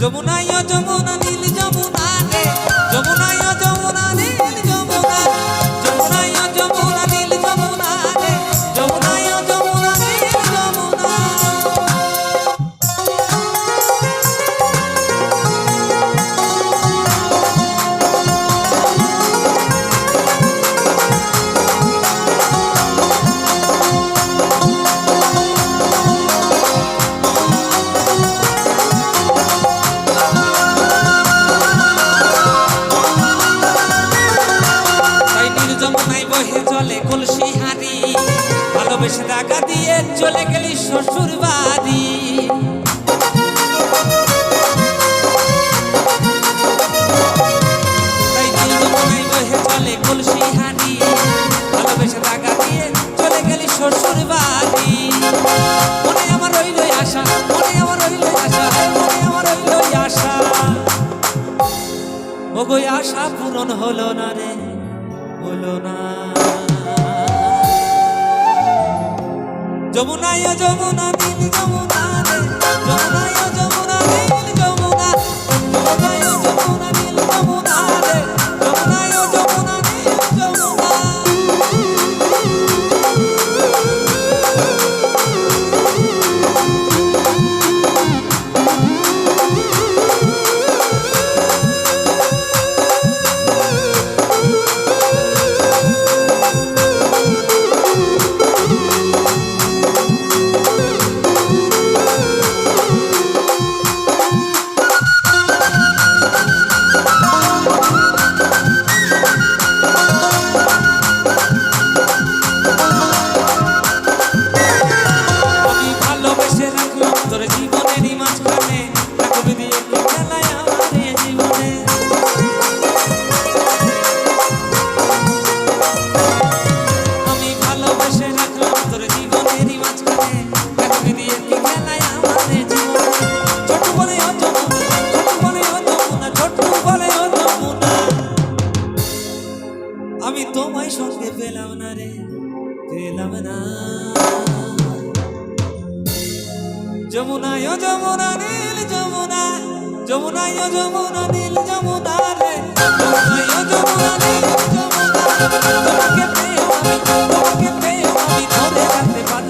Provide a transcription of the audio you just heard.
যমুনায় যমুনা নীল যমুনা রে যমুনায় যমুনা নীল যমুনা যমুনায় যমুনা নীল যমুনা রে যমুনায় যমুনা নীল যমুনা চলে কলসি হারি ভালোবেসে টাকা দিয়ে চলে গেলি শ্বশুর বাড়ি তাই যমুনায় বহে চলে কলসি হারি ভালোবেসে টাকা দিয়ে চলে গেলি শ্বশুর বাড়ি মনে আমার রইল আশা মনে আমার রইল আশা মনে আমার রইল আশা ওগো আশা পূরণ হলো না রে হলো না যমুনায় যমুনা নীল যমুনা রে যমুনায় যমুনা নীল যমুনা যমুনায় যমুনা নীল যমুনা রে যমুনায় যমুনা নীল যমুনা আমি তোমায় সঙ্গে পেলাম না রে পেলাম না যমুনায় যমুনা নীল যমুনা যমুনায় যমুনা নীল যমুনা রে যমুনায় যমুনা নীল যমুনা তোমাকে পেয়ে আমি ধরে রাখতে পারি